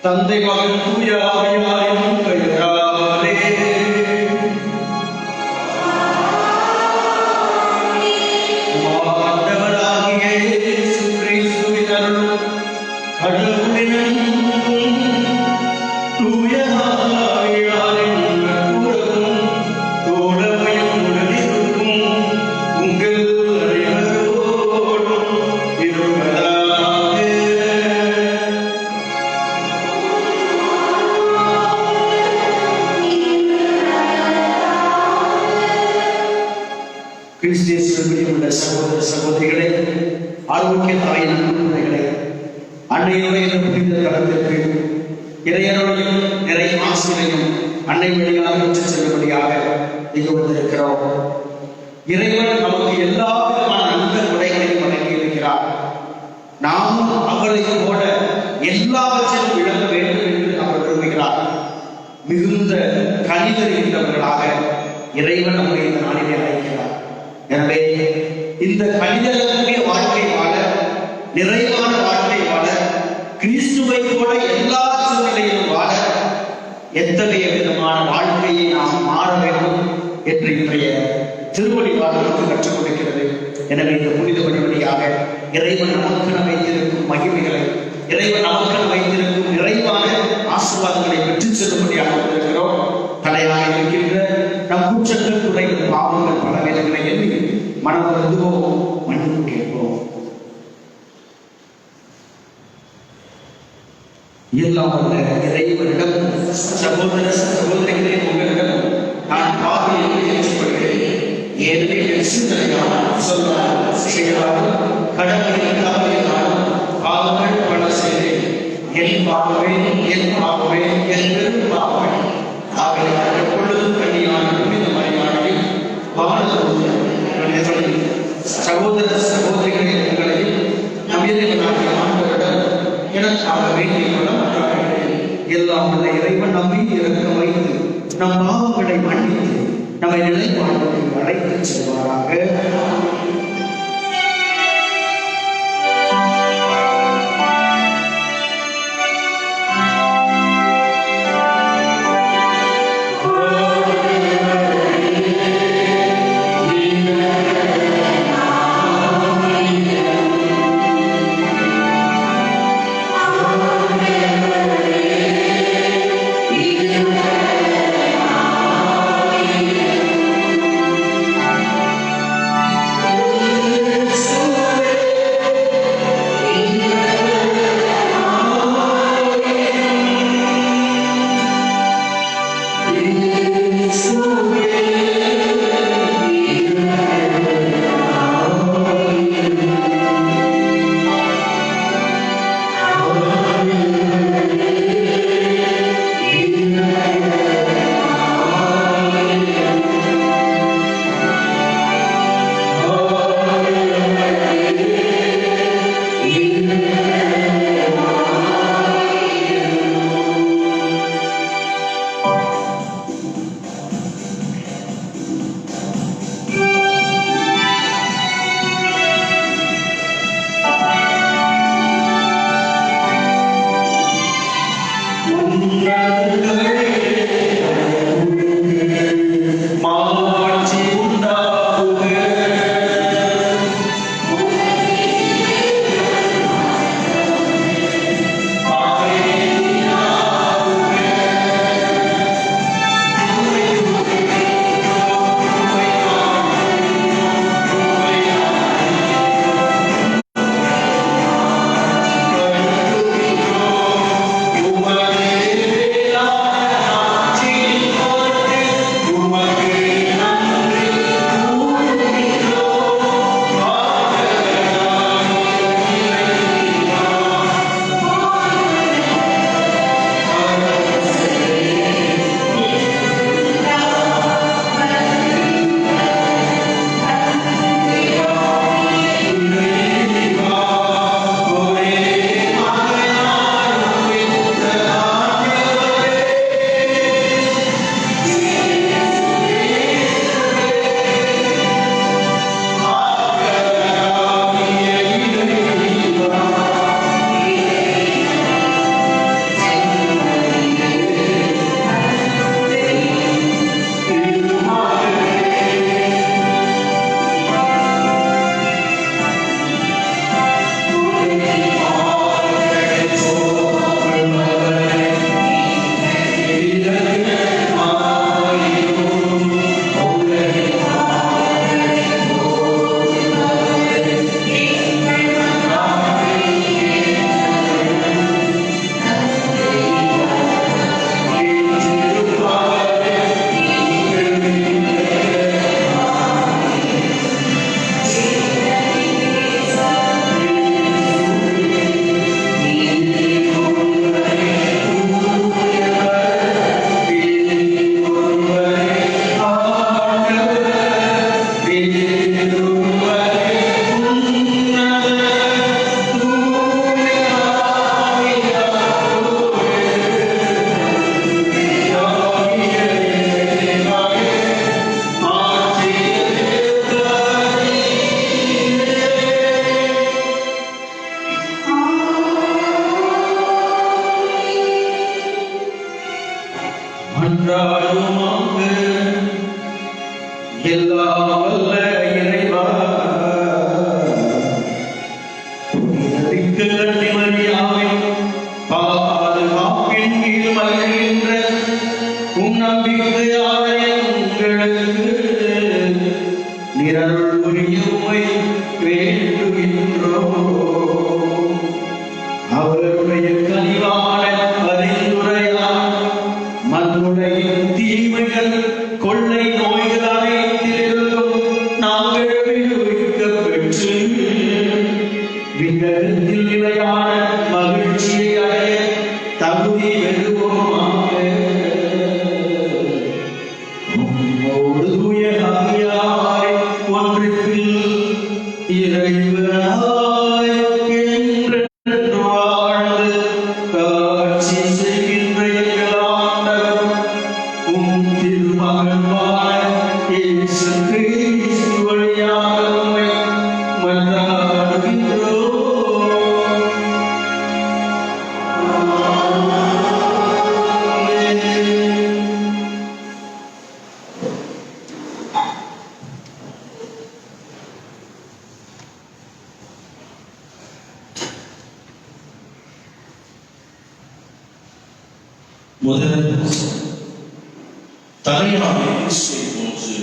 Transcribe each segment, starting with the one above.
தந்தை மகன் தூய ஆவியாரின் பெயராலே. ஆண்டவராகிய இயேசு கிறிஸ்துவின் அருளும் கடவுளின் அன்பும் தூய ஆவியாரின் நட்புறவும் தோழமையும் உடனிருக்கும் உங்கள் அனைவரோடும் இருப்பதாக. கிறிஸ்தியத்தில் உள்ள சகோதர சகோதரிகளே, ஆரோக்கிய தாயின் அன்புரைகளே, அன்னையுடைய புனித தளத்திற்கு இறையருளையும் நிறை ஆசிரியையும் அன்னை வழியாக பெற்று செல்லும்படியாக இங்கு வந்திருக்கிறோம். இறைவன் நமக்கு எல்லா விதமான நல்ல உடைகளையும் வழங்கி இருக்கிறார். நாமும் அவரை போல எல்லாவற்றையும் விளங்க வேண்டும் என்று அவர் விரும்புகிறார். மிகுந்த கனிதல் இருந்தவர்களாக இறைவன் நம்மை இந்த நாளிலே அழைக்கிறார். எனவே இந்த கனிதலுடைய வாழ்க்கை வாழ, நிறைவான வாழ்க்கை வாழ, கிறிஸ்துவை போல எல்லா சூழ்நிலையிலும் வாழ எத்தகைய விதமான வாழ்க்கையை நாம் மாற வேண்டும் என்று இன்றைய திருவழி வாழ்வுக்கு கற்றுக் கொடுக்கிறது. எனவே இந்த புனித வழியாக இறைவன் நமக்கு வைத்திருக்கும் மகிமைகளை, இறைவன் நமக்கு வைத்திருக்கும் நிறைவான ஆசீர்வாதங்களை பெற்றுச் செல்லும்படியாக இருக்கிறோம். தலையாக இருக்கின்ற நம் குற்றங்கள், குறைகள், பாவங்கள் பல வேலைகளை எண்ணி மனம் வருந்துவோம், மன்னிப்பு கேட்போம். எல்லாம் வல்ல இறைவனிடம், சகோதர சகோதரிகளே, உங்களிடம் நான் பாவியை ஏற்றுக்கொள்கிறேன். ஏனெனில் என் சிந்தனையால், சொல்லால், செயலால், கடமையின் தவறினாலும் பாவங்கள் பல செய்தேன். என் பாவமே, என் பாவமே, என் பெரும் பாவமே. ஆகையால் எப்பொழுதும் கண்ணியான புனித மரியாதையும் சகோதர சகோதரிகளை உங்களையும் நம்பியவர்களாகிய ஆண்டவரிடம் எனக்காக வேண்டிக் கொள்ள மாட்டார்கள். எல்லாம் உள்ள இறைவன் நம்மை இறக்க வைத்து நம் பாவங்களை மன்னித்து நம்மை நிலைப்பாடுகளுக்கு அழைத்து செல்வாராக. புரியுமை வேண்டுகின்றோம். அவருடைய கனிவான பரிந்துரையால் மண்ணுடைய தீமைகள் கொள்ளை நோய்கள் அனைத்திலும் நாங்கள் விடுவிக்கப் பெற்று விண்ணகத்தில் நிலையான மகிழ்ச்சியை அடைய தகுதி பெறுவோமாக. உம்மோடு தூய ஆவியாரை ஒன்றிப்பில் இறைவனாய் என்றென்று வாழ்ந்து காட்சி செய்கின்ற எங்கள் ஆண்டவர் உம் திருமகனான இயேசு கிறிஸ்து வழியாக உம்மை மன்றாடுகின்றோம். முதல் தலையாக கிறிஸ்துவை போன்று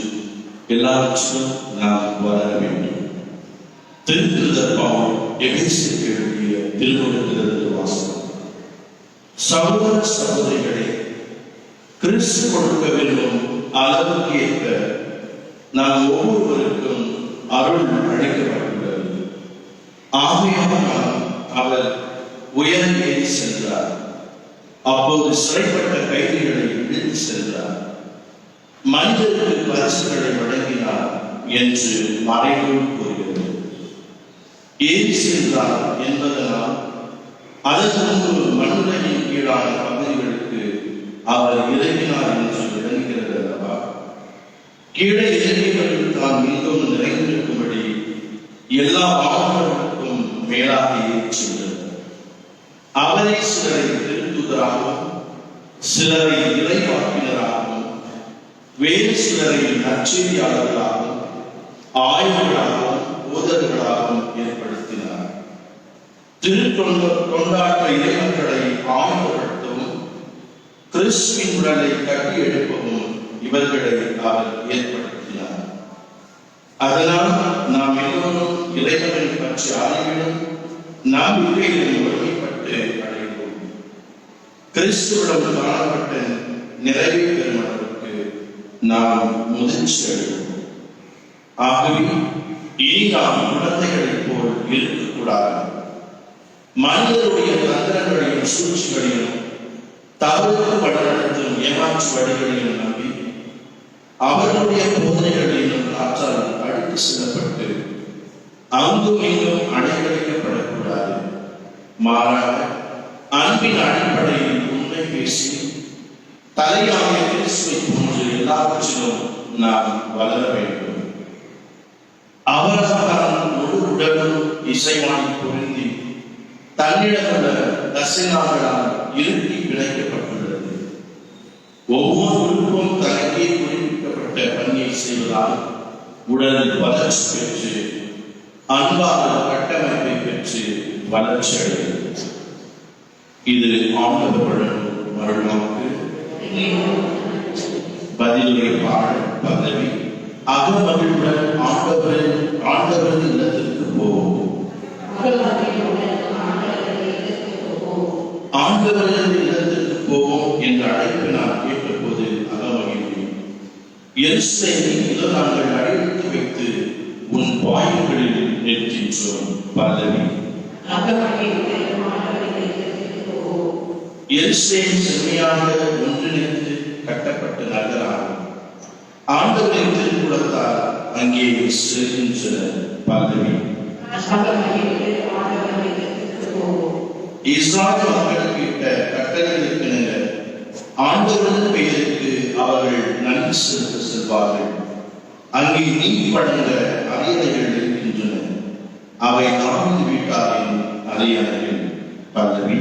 எல்லாவற்றிலும் நாம் வளர வேண்டும். திருத்துதர் பவுல் எபேசியருக்கு எழுதிய திருமுகத்திலிருந்து வாசகம். சகோதர சகோதரிகளே, கிறிஸ்து கொடுக்க விரும்பும் அளவுக்கு ஏற்ப நாம் ஒவ்வொருவருக்கும் அருள் அளிக்கப்பட்டுள்ளது. ஆகையால் அவர் உயர்ந்தே சென்றார். அப்போது சிறைப்பட்ட கைதிகளை இழுத்து சென்றார். மனிதருக்கு பரிசுகளை வழங்கினார் என்று மறைநூல் கூறுகிறது. ஏன் சென்றார் என்பதனால் அதற்கு முன்பு மண்ணுலகின் கீழான பகுதிகளுக்கு அவர் இறங்கினார் என்று விளங்குகிறது அல்லவா? கீழே இறங்கியவர்கள் தான் மீண்டும் நிறைந்திருக்கும்படி எல்லா பாவங்களுக்கும் மேலாக ஏற்றுள்ளது. அவரை சிலரை திருத்துதராகவும் சிலரை இறைவாக்கினராகவும் வேறு சிலரை நற்செய்தியாளர்களாகவும் ஆய்வுகளாகவும் போதர்களாகவும் ஏற்படுத்தினார். கொண்டாட்ட இறைமக்களை ஆய்வுபடுத்தவும் கிறிஸ்துவின் உடலை கட்டி எழுப்பவும் இவர்களை அவர் ஏற்படுத்தினார். அதனால் நாம் எல்லோரும் இறைவனை பற்றி அறிவிலும் நம்பிக்கையில் ஒருமைப்பட்டு அடைவோம். கிறிஸ்துவிடம் காணப்பட்ட நிறைவு பெறும் அளவுக்கு நாம் முதிர்ச்சி அடைவோம். ஆகவே இனி நாம் குழந்தைகளைப் போல் இருக்கக்கூடாது. மனிதருடைய தந்திரங்களையும் சூழ்ச்சிகளையும் தவறுக்கு வழிநடத்தும் ஏமாற்று வழிகளையும் நம்பி அவர்களுடைய போதனைகளிலும் காற்றால் அழைத்து செல்லப்பட்டு அங்கும் இங்கும் அடைக்கழிக்கப்படக்கூடாது. மாறாக அன்பின் அடிப்படையில் உண்மை பேசி தலையாகிய கிறிஸ்துவை போன்று எல்லாவற்றிலும் நாம் வளர வேண்டும். அவர்தான் முழு உடலும் இசைவாணி பொருந்தி தன்னிடமுள்ள தசைநார்களால் இறுக்கி பிணைக்கப்பட்டுள்ளது. ஒவ்வொரு உறுப்பும் தனக்கே குறிப்பிட்டப்பட்ட பணியை செய்வதால் உடல் வளர்ச்சி பெற்று அன்பான கட்டமைப்பை பெற்று வளர்ச்சி அடைகிறது. இது ஆண்டவர் வழங்கும் அருள்வாக்கு. பதிலுரை பாடல் பதவி அகமகிழ்வுடன் ஆண்டவரின் இல்லத்திற்கு போவோம். ஆண்டவரின் இல்லத்திற்கு போவோம் என்ற அழைப்பு நான் கேட்டபோது அகமகிழ்ந்தேன். எருசலேமில் இதோ நாங்கள் அழைத்து வைத்து உன் வாயில்களில் நிற்கின்றோம். பதவி எருசலேம் செம்மையாக ஒன்றிணைந்து கட்டப்பட்ட நகராகும். ஆண்டவரின் திருக்குலத்தால் அங்கே செல்கின்ற பதவி இஸ்ராயேல் மக்களுக்கு இட்ட கட்டளைகளுக்கு ஆண்டவரின் பெயருக்கு அவர்கள் நன்றி செலுத்த செல்வார்கள். அங்கே நீதி வழங்க அரியணைகள் இருக்கின்றன. அவை தாவீது வீட்டாரின் அரியணைகள். பதவி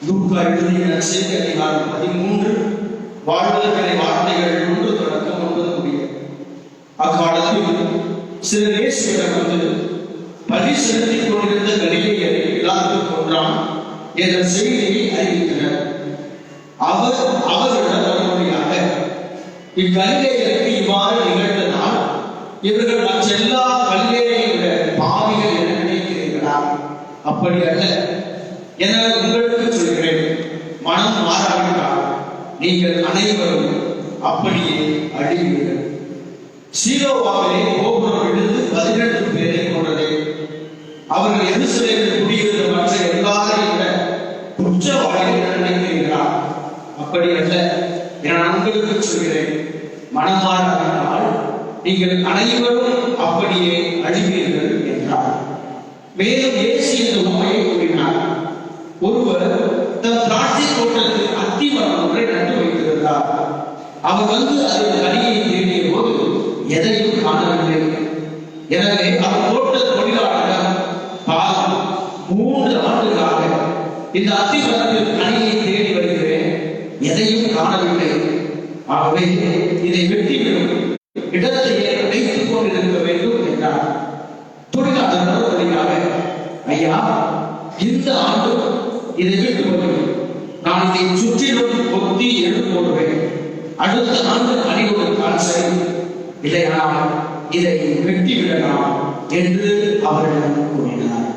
லூக்கா எழுதிய நற்செய்தி அதிகாரம் 13 வாழ்வதற்கான வார்த்தைகள் 1 தொடக்கம் 9 முடிய. அக்காலத்தில் சிலர் இயேசுவிடம் வந்து, பலி செலுத்திக் கொண்டிருந்த கலிலேயரை பிலாத்து கொன்றான் என்ற செய்தியை அறிவித்தனர். அவர்களிடம் மறுமொழியாக, இக்கலிலேயருக்கு இவ்வாறு நிகழ்ந்ததால் இவர்கள் மற்றெல்லா கலிலேயரை விட பாவிகள் என நினைக்கிறீர்களா? அப்படி அல்ல. எனவே உங்களுக்கு சொல்கிறேன், மனம் மாறாவிட்டால் நீங்கள் அனைவரும் அப்படியே அழிவீர்கள். சீலோவாவிலே கோபுரம் விழுந்து 18 பேரை கொண்டது. அவர்கள் எருசலேமில் குடியிருந்த மற்ற எல்லாரையும் விட குற்றவாளிகள் என நினைக்கிறீர்களா? அப்படி அல்ல. என உங்களுக்கு சொல்கிறேன், மனம் மாறாவிட்டால் நீங்கள் அனைவரும் அப்படியே அழிவீர்கள் என்றார். மேலும் இயேசு இந்த உண்மையை கூறினார். ஒருவர் தன் திராட்சை தோட்டத்தில் அத்திமரம் ஒன்றை நட்டு வைத்திருந்தார். அவர் வந்து அதன் கனியை தேடிய போது எதையும் காணவில்லை. எனவே அவர் தோட்ட தொழிலாளரிடம், 3 ஆண்டுகளாக இந்த அத்திமரத்தில் கனியை தேடி வருகிறேன், எதையும் காணவில்லை. ஆகவே இதை வெட்டிவிடும், இடத்தையே அடைத்துக் கொண்டிருக்க வேண்டும் என்றார். தொழிலாளர் வழியாக, ஐயா, இந்த ஆண்டு இதை விட்டு வருவேன். நான் இதை சுற்றிலும் கொத்தி எடுத்து போடுவேன். அடுத்த ஆண்டு கனி கொடுத்தால் சரி, இல்லையானால் இதை வெட்டிவிடலாம் என்று அவரிடம் கூறினார்.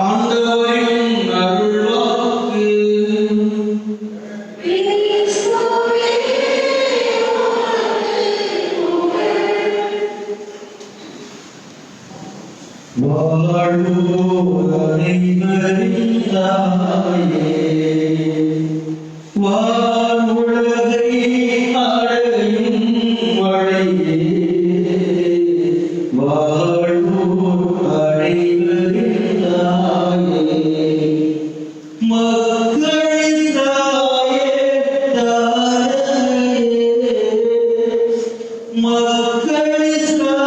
ஆண்டவரின் அருள்வாக்கு. வாழ்வோர் அனைவரின் தாயே, வானுலகை அடையும் வழியே, வாழ்வோர் அனைவரின் தாயே, மக்களின் தாயே, தாயே, மக்களின் தாயே,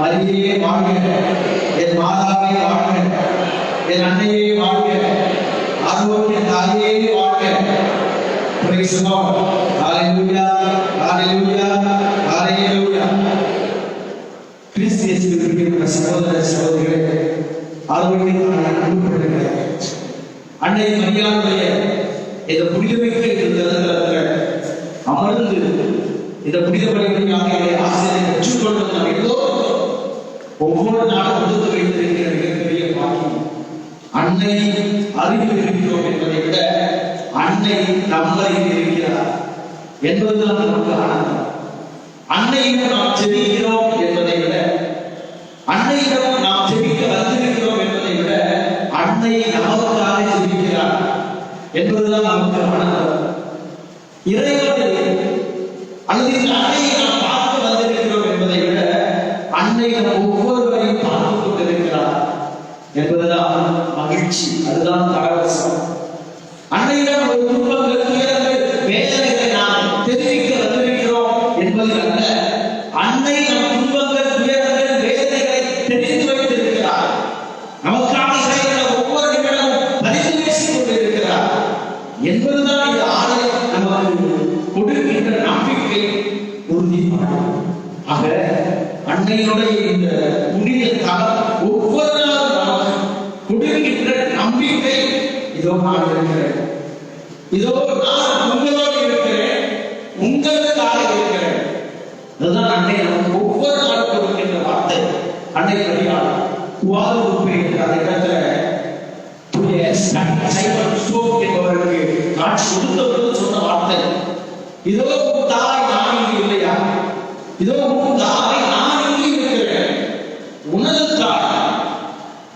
அரியே வாழ்க, என் மாதாவே வாழ்க, என் அன்னையே வாழ்க, ஆரோக்கிய தாயே வாழ்க. Praise the Lord. Hallelujah, hallelujah, hallelujah. கிறிஸ்துவின் சகோதர சகோதரிகளே, ஆரோக்கியமான அன்புப்படுகிற அன்னை மரியாதைய இந்த புனிதமிக்க இந்த அமர்ந்து இந்த புனித பணிகளை ஆசிரியரை பெற்றுக்கொள்வது நாம் எல்லோரும் ஒவ்வொரு நாளும் கொடுத்து வைத்திருக்கிற மிகப்பெரிய பாக்கியம். அன்னை அறிவில் இருக்கிறோம் என்பதை விட அன்னை நம்மை இருக்கிறார் என்பதுதான் நமக்கு ஆனந்தம். அன்னையிடம் நாம் ஜெபிக்கிறோம் என்பதை விட, அன்னையிடம் நாம் ஜெபிக்க வந்திருக்கிறோம் என்பதை விட, அன்னை நமக்காக ஜெபிக்கிறார் என்பதுதான் நமக்கு ஆனந்தம். இறைவனை அல்லது இந்த அன்னையை நாம் பார்க்க வந்திருக்கிறோம் என்பதை விட, அன்னை நம் ஒவ்வொருவரையும் பார்த்துக் கொண்டிருக்கிறார் என்பதுதான் மகிழ்ச்சி. அதுதான் பரவசம். அன்னையிடம் ஒரு துன்பங்கள், துயரங்கள், வேதனைகளை நாம் தெரிவிக்க வந்திருக்கிறோம் என்பது அல்ல. அன்னை நம் துன்பங்கள், துயரங்கள், வேதனைகளை தெரிந்து வைத்திருக்கிறார். நமக்கான ஒவ்வொரு நிமிடமும் பரிந்து பேசிக் கொண்டிருக்கிறார் என்பதுதான் இந்த ஆணை நமக்கு கொடுக்கின்ற நம்பிக்கை, உறுதிப்பாடு. ஆக அன்னையினுடைய இந்த புனித தலம் ஒவ்வொரு நாளும் நமக்கு கொடுக்கின்ற நம்பிக்கை, இதோ நான் இருக்கிறேன், இதோ நான் உங்களோடு இருக்கிறேன், உங்களுக்காக இருக்கிறேன். அதுதான் அன்னை நமக்கு ஒவ்வொரு நாளும் கொடுக்கின்ற வார்த்தை. அன்னை மரியாள் குவாதலூப்பே என்ற அந்த இடத்துல சைமன் ஸ்டோக் என்பவருக்கு காட்சி கொடுத்தவர்கள் சொன்ன வார்த்தை, இதோ உன் தாய் நான் இங்கு இல்லையா, இதோ உன் தாய் நான் இங்கு இருக்கிறேன், உனது தாய்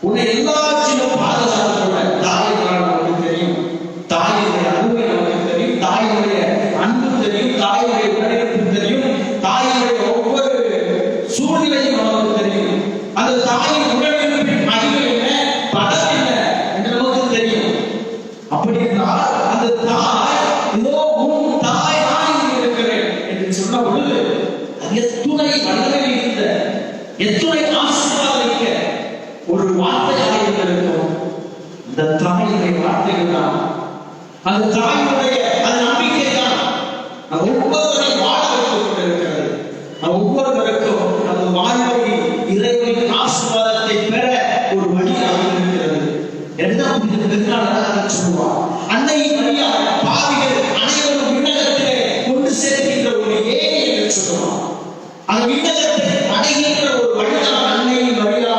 உன்னை எல்லாவற்றிலும் பாதுகாத்துள்ள தாய் என்றால் நமக்கு தெரியும். தாயினுடைய அருமை நமக்கு தெரியும். தாயினுடைய அன்பு தெரியும். தாயினுடைய உடனிருப்பு தெரியும். தாயினுடைய ஒவ்வொரு சூழ்நிலையும் நமக்கு தெரியும். அந்த தாயின் உடனிருப்பின் மகிமை என்ன, பலம் என்ன என்று நமக்கு தெரியும். அப்படி என்றால் அந்த தாய் இதோ உன் தாய் நான் இருக்கிறேன் என்று சொன்ன பொழுது எத்துணை வல்லமை இருந்த, எத்துணை ஆசீர்வாதமிக்க ஒரு வார்த்தையாக இருந்திருக்கும். இந்த தாயினுடைய வார்த்தைகள் தான், அந்த தாயினுடைய அந்த நம்பிக்கை தான் ஒவ்வொருவரை வாழ வைத்துக் கொண்டிருக்கிறது. ஒவ்வொருவருக்கும் அந்த வாழ்வை இறைவனின் ஆசீர்வாதத்தை பெற ஒரு வழியாக இருக்கிறது. என்ன சொல்லுவார், அன்னை மரியா பாவிகள் அனைவரும் விண்ணகத்திலே கொண்டு சேர்க்கின்ற ஒரு ஏணி என்று சொல்லுவார். அந்த விண்ணகத்தை அடைகின்ற ஒரு வழிதான் அன்னை மரியா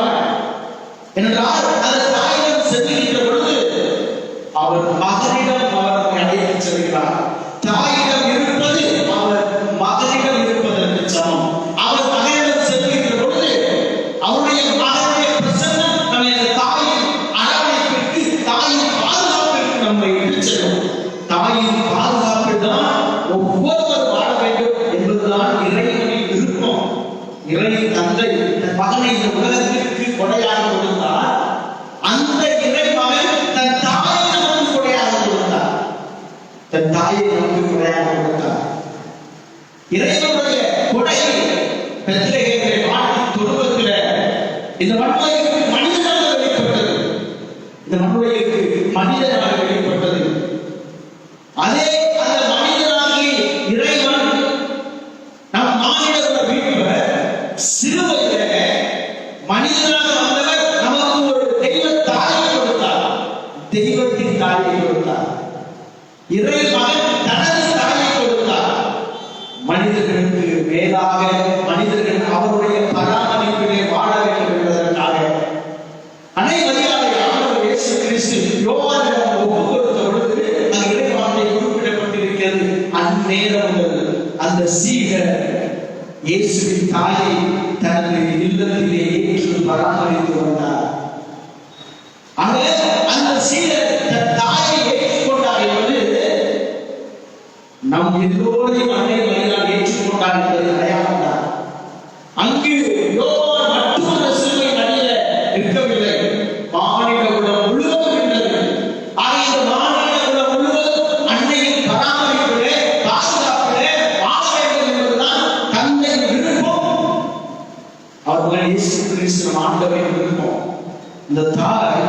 என்றால் அந்த தாயிடம் செல்கின்ற பொழுது அவர் மகனிடம் அவர் அழைத்து செல்கிறார். தாயிடம் இருப்பது அவர் மகனிடம் இருப்பதற்கு சமம். அவர் மகனிடம் செல்கின்ற பொழுது அவருடைய மகனுடைய பிரசன்னம் நம்மை தாயின் அரவணைப்பிற்கு, தாயின் பாதுகாப்பிற்கு நம்மை இட்டு செல்லும். தாயின் பாதுகாப்பில் தான் ஒவ்வொருவர் வாழ வேண்டும் என்பதுதான் இறைவனின் விருப்பம். இறை தந்தை தன் மகனை இந்த உலகத்திற்கு கொடையாக கொடுத்தார். அந்த இறை மகன் தன் தாயை நமக்கு கொடையாக கொடுத்தார். தன் தாயை நமக்கு கொடையாக கொடுத்தார். இறைவனுடைய கொடை பெத்லகேமிலே மாட்டின் தொழுவத்திலே இந்த மண்ணுலகிற்கு மனிதனாக வெளிப்பட்டது. இந்த மண்ணுலகிற்கு மனிதனாக வெளிப்பட்டது. அதே அந்த மனிதனாகி இறைவன் நம் மாநில மீட்பர் சிலுவையிலே மனிதனாக வந்தவர் நமக்கு ஒரு தெய்வ தாயை கொடுத்தார். தெய்வத்தின் தாயை கொடுத்தார். இறை மகன் தனது தாயை கொடுத்தார். மனிதர்களுக்கு மேலாக மனிதர்கள் அவருடைய பராமரிப்பிலே வாழ வேண்டும் என்பதற்காக அன்னை மரியாதை ஆண்டவர் இயேசு கிறிஸ்து யோவானிடம் ஒப்புக் கொடுத்த பொழுது அந்த இறைவார்த்தை குறிப்பிடப்பட்டிருக்கிறது. அந்நேரம் முதல் அந்த சீடர் இயேசுவின் தாயை தனது இல்லத்திலே ஏற்று பராமரித்து வந்தார். அந்த சீடர் தன் தாயை ஏற்றுக்கொண்டார் என்பது நம் எல்லோரையும் அன்னை மரியாதை ஏற்றுக்கொண்டார் என்பதை அடையாளம் தான். அங்கு யோவான் மட்டும் அந்த சிலுவை அடியில நிற்கவில்லை. மானிட குலம் முழுவதும் நின்றது. இந்த மானிட குலம் முழுவதும் அன்னையின் பராமரிப்பிலே, பாதுகாப்பிலே வாழ வேண்டும் என்பதுதான் தந்தையின் விருப்பம். அவர் இயேசு கிறிஸ்து ஆண்டவரின் விருப்பம். இந்த தாய்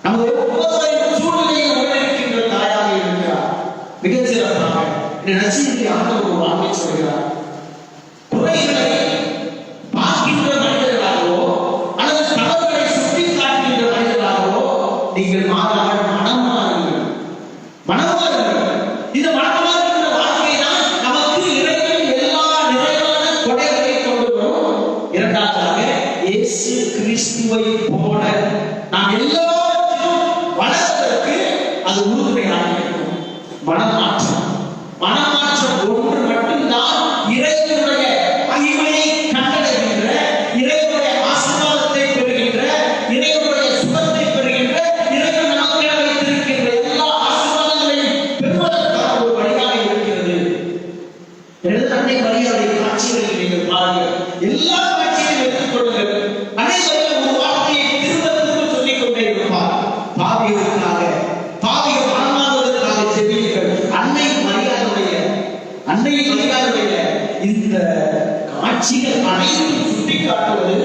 நமது ஒவ்வொருவரின் சூழ்நிலையை உணர்கின்ற தாயாக இருக்கிறார். மிக சிறப்பாக நச்சீதி ஆண்டவர் ஒரு வார்த்தை சொல்கிறார். குறைகளை பார்க்கின்ற மனிதர்களாகவோ அல்லது தவறுகளை சுட்டி காட்டுகின்ற மனிதர்களாகவோ நீங்கள் மாறாமல் மனமாறுங்கள். மனமாறுங்கள். இந்த மனமாறுகின்ற வாழ்க்கை தான் நமக்கு இறைவன் எல்லா நிறைவான கொடைகளை கொண்டு வரும். இரண்டாவதாக இயேசு கிறிஸ்துவை போல நாம் எல்லாவற்றிலும் வளர்வதற்கு அது உறுதுணையாக இருக்கும். மனமாற்றம். மனமாற்றம் ஒன்று மட்டும்தான் இறைவனுடைய மகிமையை கண்டடைகின்ற, இறைவனுடைய ஆசீர்வாதத்தை பெறுகின்ற, இறைவனுடைய சுகத்தை பெறுகின்ற, இறைவன் நமக்கு வைத்திருக்கின்ற எல்லா ஆசீர்வாதங்களையும் பெறுவதற்கான ஒரு வழியாக இருக்கிறது. எனது அன்னை மரியாதை காட்சிகளில் நீங்கள் பாருங்கள். எல்லா காட்சிகளையும் எடுத்துக் கொள்ளுங்கள். அனைவரும் ஒரு வார்த்தையை திரும்ப திரும்ப சொல்லிக் கொண்டே இருப்பார். பாவிகளுக்காக, பாவிகள் மனமாறுவதற்காக செவியுங்கள். அன்னை மரியாதையுடைய இந்த காட்சிகள் அனைத்தும் சுட்டிக்காட்டுவது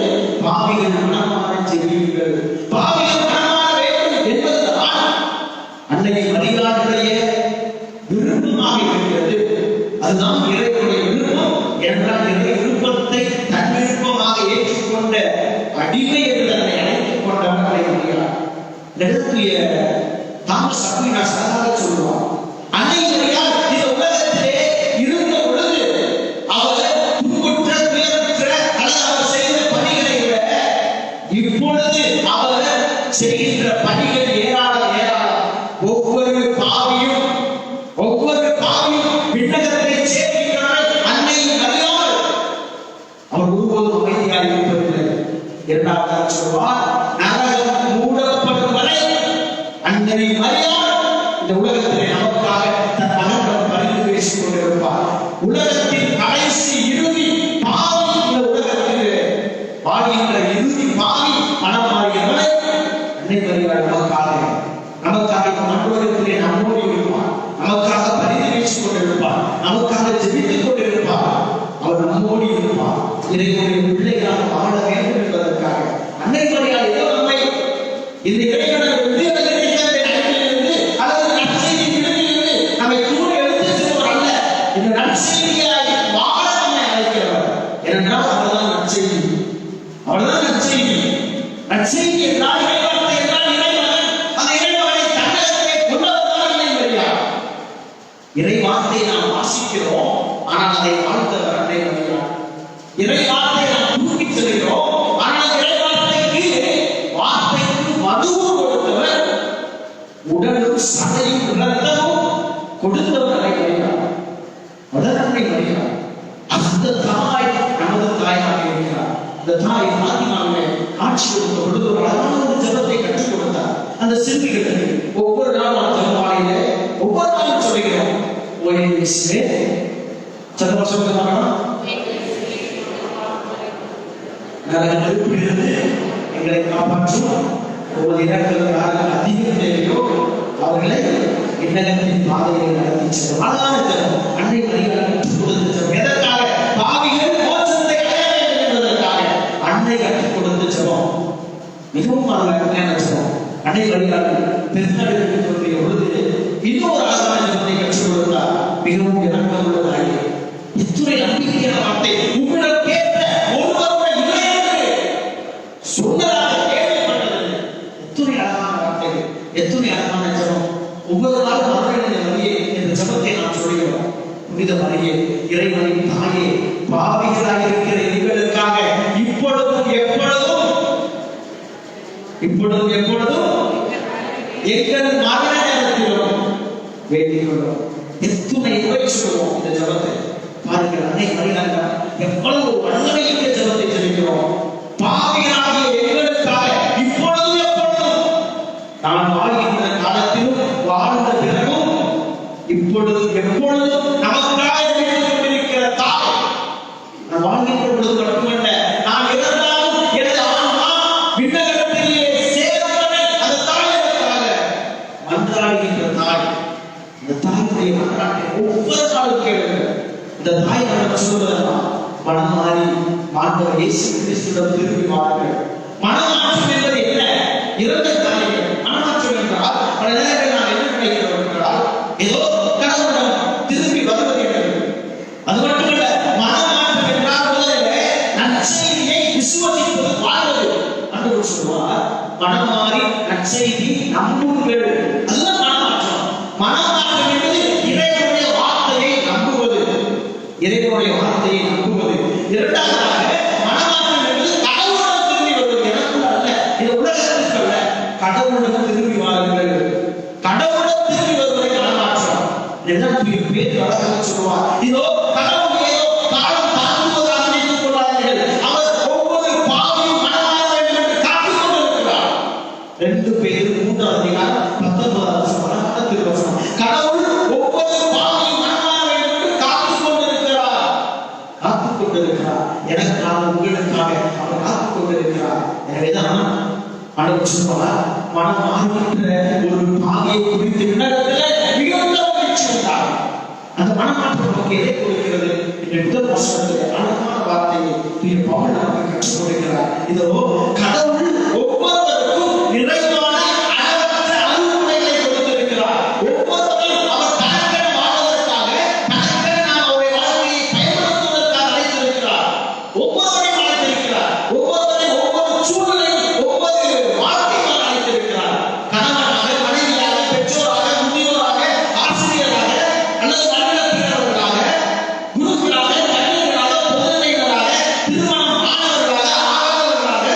பாவிகள் மனமாற செவியுங்கள், பாவிகள் மனமாற வேண்டும் என்பதுதான் அன்னை மரியாதையுடைய விருப்பமாக இருக்கிறது. அதுதான் இறைவனுடைய விருப்பம் என்றால் இறை விருப்பத்தை தன் விருப்பமாக ஏற்றுக்கொண்ட அடிமை என்று தன்னை அழைத்துக் கொண்டவர் அன்னை மரியாதை. நிறுத்திய தாமஸ் அக்வீனாஸ் அழகாக சொல்லுவார், அன்னை மரியாதை இந்த உலகத்திலே இருந்த பொழுது அவர் துன்புற்ற துயரற்ற அவர் செய்த பணிகளை விட இப்பொழுது அவர் செய்கின்ற பணிகள் ஏராளம் ஏராளம். ஒவ்வொரு பாவியும் விண்ணகத்தை சேர்க்கின்றார் அன்னை மரியாதை. அவர் ஒருபோதும் அமைதியாக இருப்பதில்லை. இரண்டாவதாக சொல்வார், நரகம் மூடப்படும் வரை அன்னை மரியாள் இந்த உலகத்திலே நமக்காக தன் மகனிடம் பரிந்து பேசிக் கொண்டிருப்பார். உலகத்தின் கடைசி இறுதி பாவி, இந்த உலகத்திலே வாழ்கின்ற இறுதி பாவி மனமாறியவரை அன்னை மரியாள் நமக்காக மற்றவர்களிலே நம்மோடு இருப்பார், நமக்காக பரிந்து பேசிக் கொண்டிருப்பார், நமக்காக ஜெபித்துக் கொண்டிருப்பார். அவர் நம்மோடு இருப்பார். இறைவனுடைய பிள்ளைகளாக வாழ வேண்டும் என்பதற்காக அன்னை மரியாள் ஏதோ நம்மை இந்த இறைவனை நம்மை கூட எடுத்து செல்வர் அல்ல, இந்த நற்செய்தியாய் வாழ நம்மை அழைக்கிறவர். ஏனென்றால் அவர்தான் நற்செய்தி, அவர்தான் நற்செய்தி. நற்செய்தி என்றால் இறைவார்த்தை என்றால் இறைவன், அந்த இறைவனை தன்னகத்தை கொண்டவர்தான் அன்னை மரியாள். இறைவார்த்தையை நாம் வாசிக்கிறோம், ஆனால் அதை வாழ்ந்தவர் அன்னை மரியாள். இறைவார்த்தையை நாம் தூக்கிச் செல்கிறோம், ஆனால் இறைவார்த்தைக்கு வார்த்தைக்கு மதுவும் கொடுத்தவர், உடலும் சதையும் இரத்தமும் கொடுத்தவர் அன்னை மரியாள். முதல் அன்னை மரியாள். அந்த தாய் நமது தாயாக இருக்கிறார். அந்த தாய் பாத்திமாவிலே ஆட்சி கொடுத்த பொழுது ஒரு அழகான ஜெபத்தை கற்றுக் கொடுத்தார். அந்த சிறுமிகளுக்கு ஒவ்வொரு நாளும் ஜெபமாலையிலே ஒவ்வொரு நாளும் சொல்லுகிறோம், எங்களை காப்பாற்றும் ஒவ்வொரு இடங்களில் யாருக்கு அதிகம் தேவையோ அவர்களை இன்னகத்தின் பாதையை நடத்தி செல்லும் அழகான ஜெபம். அன்னை மரியாள் கற்றுக் கொடுத்த ஜெபம். எதற்காக? பாவிகள் மோட்சத்தை அடைய வேண்டும் என்பதற்காக அன்னை கற்றுக் கொடுத்த ஜெபம். மிகவும் அழகான ஜெபம். அன்னை மரியாள் பெருந்தடைக்கு தோன்றிய பொழுது இன்னொரு அழகான ஜெபத்தை கற்றுக் கொடுத்தார். மிகவும் இறக்கமுள்ளதாகி இத்துறை நம்பிக்கையான வார்த்தை, உங்களிடம் கேட்ட ஒருவருடைய இல்லை என்று சொன்னதாக கேள்விப்பட்டது. எத்துணை அழகான வார்த்தைகள், எத்துணை அழகான ஜெபம். ஒவ்வொரு நாளும் அவர்களுடைய வழியே இந்த ஜெபத்தை நாம் சொல்கிறோம். புனித மரியே, இறைவனின் தாயே, பாவிகளாக இருக்கிற எங்களுக்காக இப்பொழுதும் எப்பொழுதும் எங்கள் மரண நேரத்திலும் வேண்டிக் கொள்வோம். எத்துணை முறை சொல்லுவோம் இந்த ஜெபத்தை. பாருங்கள், அன்னை மரியாள் எவ்வளவு வல்லமையுள்ள ஜெபத்தை ஜெபிக்கிறோம். பாவிகளாகிய எங்களுக்காக இப்பொழுதும் எப்பொழுதும், நான் வாழ்கின்ற காலத்திலும் வாழ்ந்த பிறகும் இப்பொழுதும் எப்பொழுதும் நமக்காக வேண்டிக் கொண்டிருக்கிற தாய். நான் வாழ்கின்ற பொழுது மட்டுமல்ல, நான் இறந்தாலும் எனது ஆன்மா விண்ணகத்திலே சேரவரை அந்த தாயனுக்காக மன்றாடுகின்ற தாய். இந்த தாயுடைய மன்றாட்டை ஒவ்வொரு நாளும் கேளுங்கள். இந்த தாய் நம்ம சொல்வதெல்லாம் மனம் மாறி ஆண்டவர் இயேசு கிறிஸ்துவிடம் திரும்பி வாருங்கள். மனமாற்றம் என்பது என்ன? இரண்டு காரியங்கள். மனமாற்றம் என்றால் பல நேரங்களில் நாம் என்ன நினைக்கிறோம் என்றால் ஏதோ கடவுளிடம் திரும்பி வருவது என்பது. அது மட்டுமல்ல, மனமாற்றம் என்றால் முதலிலே நற்செய்தியை விசுவாசிப்பது, வாழ்வது. ஆண்டவர் சொல்வார், மனம் மாறி நற்செய்தி நம்புங்கள். அதுதான் மனமாற்றம். மனமாற்றம் என்பது இறைவனுடைய வார்த்தையை நம்புவது, இறைவனுடைய வார்த்தையை நம்புவது. இரண்டாவதாக மனமாற்றம் என்பது கடவுளுடன் திரும்பி வருவது. எனக்குள்ள அல்ல, இது உலகத்திற்கு அல்ல, கடவுளுடன் திரும்பி வாருங்கள். கடவுளுடன் திரும்பி வருவதை மனமாற்றம். பேர் வழக்கம் சொல்லுவார், இதோ கடவுள் ஏதோ காலம் தாங்குவதாக நினைத்துக் கொள்ளாதீர்கள், அவர் ஒவ்வொரு பாவியும் மனமாற வேண்டும் என்று காத்துக் கொண்டிருக்கிறார். 2 பேர் 3ஆம் அதிகாரம் 19ஆம் வசனம். கடவுள் ஒவ்வொரு பாவியும் மனமாற வேண்டும் என்று காத்துக் கொண்டிருக்கிறார். எனக்காக, உங்களுக்காக அவர் காத்துக் கொண்டிருக்கிறார். எனவேதான் ஆண்டவர் சொல்வார், மனம் மாறுகின்ற ஒரு பாவியை குறித்து விண்ணகத்திலே மிகுந்த மகிழ்ச்சி உண்டாகும். அந்த மனமாற்றம் நமக்கு எதை கொடுக்கிறது? முதல் வசனத்திலே அழகான வார்த்தையை தூய பவுல் நமக்கு கற்றுக் கொடுக்கிறார். இதோ கடவுள் ஒவ்வொருவருக்கும் நிறைவான அளவற்ற அருள்கொடைகளை கொடுத்திருக்கிறார். ஒவ்வொருவரையும் அவர் தனக்கென வாழ்வதற்காக, தனக்கென நாம் அவருடைய வாழ்க்கையை பயன்படுத்துவதற்காக அழைத்திருக்கிறார். ஒவ்வொருவரையும் அழைத்திருக்கிறார். ஒவ்வொருவரையும் ஒவ்வொரு சூழ்நிலையும் ஒவ்வொரு வாழ்க்கையும் அழைத்திருக்கிறார். கணவனாக, மனைவியாக, பெற்றோராக, முதியோராக, ஆசிரியராக அல்லது வழிநடத்துகிறவர்களாக, குருக்களாக, கல்விகளாக, பொதுநிலைகளாக, திருமணம் ஆனவர்களாக, ஆகாதவர்களாக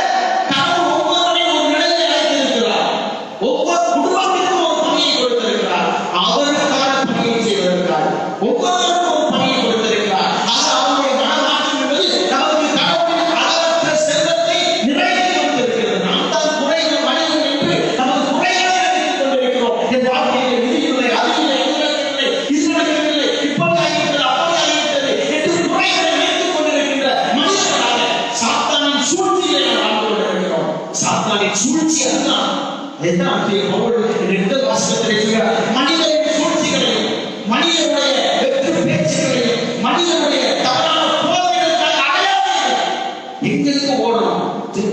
சாத்தானின் சூழ்ச்சி அதுதான். அதுதான் மனிதனின் சூழ்ச்சிகளையும் மனிதனுடைய வெற்று பேச்சுகளையும் மனிதனுடைய தவறான போதைகளுக்காக அடையாளம் எங்களுக்கு ஓடணும்.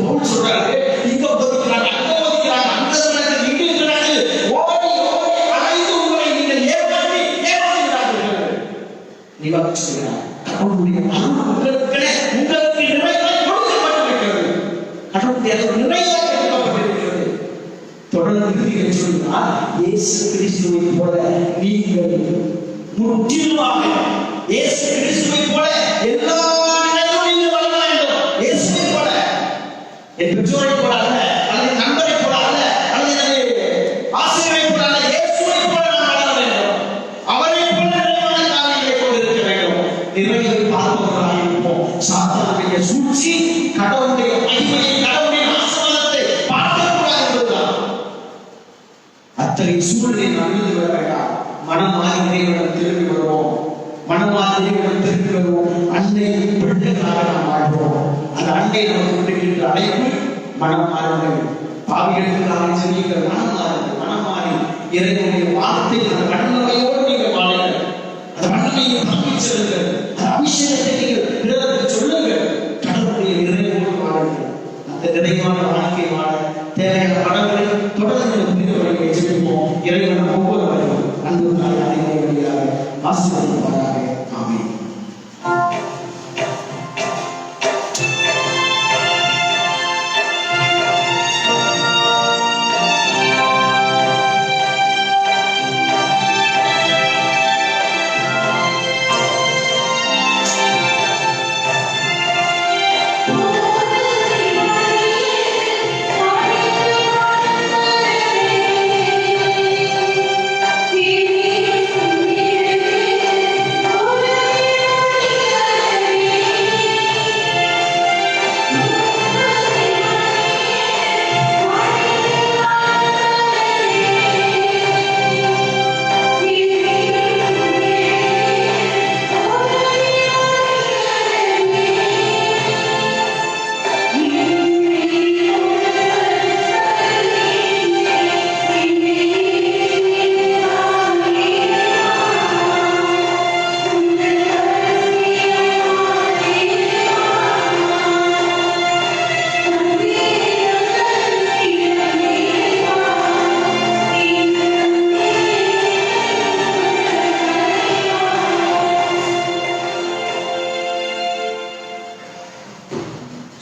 பவுல் சொல்றாரு, இங்க ஒதுக்கிறாங்க, அங்க ஒதுக்கிறாங்க, அங்க இருக்கிறாங்க, இங்க இருக்கிறாங்க, ஓடி ஓடி அலைந்து உங்களை நீங்கள் ஏமாற்றுகிறார்கள். நிவாரணம் செய்கிறார். கடவுளுடைய உங்களுக்கு நிறைவாக கொடுக்கப்பட்டிருக்கிறது. கடவுளுடைய நிறைவாக கொடுக்கப்பட்டிருக்கிறது. தொடர்ந்து சொன்னால் இயேசு கிறிஸ்துவை போல நீங்கள் முற்றிலுமாக இயேசு கிறிஸ்துவை போல எல்லா நிலையிலும் நீங்கள் வாழ வேண்டும். இயேசுவை போல, என் பெற்றோரை போல அல்ல, அல்லது நண்பரை போல அல்ல, அல்லது ஆசிரியரை போல அல்ல, இயேசுவை போல நாம் வாழ வேண்டும். அவரை போல நிறைவான காரியங்களை கொண்டிருக்க வேண்டும். நிறைவை பார்ப்பவர்களாக இருப்போம். சாத்தானுடைய சூழ்ச்சி கடவுளுடைய மகிமையை, கடவுளுடைய ஆசீர்வாதத்தை பார்க்கக்கூடாது என்பதுதான். அத்தகைய சூழ்நிலை நாம் இருந்து வர வேண்டாம். மனம் மாறி இறைவனிடம் திரும்பி வருவோம். மனம் மாறி இறைவனிடம் திரும்பி வருவோம். அன்னை பிள்ளைகளாக நாம் வாழ்வோம். அந்த அன்னை நமக்கு விடுகின்ற அழைப்பு, மனம் மாறுங்கள், பாவிகளுக்காக செய்யுங்கள், மனம் மாறுங்கள், மனம் மாறி இறைவனுடைய வார்த்தை அந்த வல்லமையோடு நீங்கள் வாழுங்கள். அந்த வல்லமையை பரப்பி செல்லுங்கள். அந்த அபிஷேகத்தை நீங்கள் பிறருக்கு சொல்லுங்கள். கடவுளுடைய நிறைவோடு வாழுங்கள். அந்த நிறைவான வாழ்க்கை வாழ தேவையான படங்களை தொடர்ந்து புரிந்தவர்களை ஜெபிப்போம். இறைவன் ஒவ்வொருவரையும் அன்பு அனைவரை வழியாக ஆசீர்வதிப்பாராக. ஆமென்.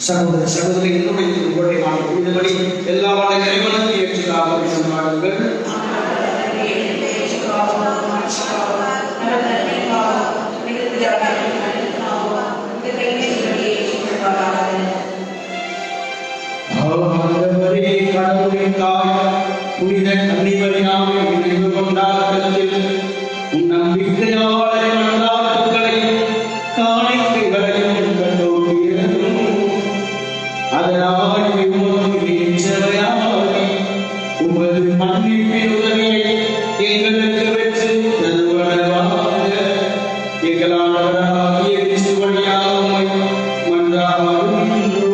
சகோதர சகோதரிகளுடைய உங்களுடைய நாள் இதுபடி எல்லா வள இறைவனுக்கு ஏற்றுக்காக பாடுங்கள். கடவுளின் தாய் புனித கன்னிமரியாவை நினைவு கொண்டாட்டத்தில் உன் நம்பிக்கையாளரை மன்றாட்டுகளையும் காணிக்கைகளையும் கண்டோடியதும் அதனால் உமது இச்சையாகி உமது மன்னிப்பின் உதவியை எங்களுக்கு பெற்று தருவனவாக எங்களானவராகிய கிறிஸ்து வழியாக உம்மை மன்றாடுகின்றோம்.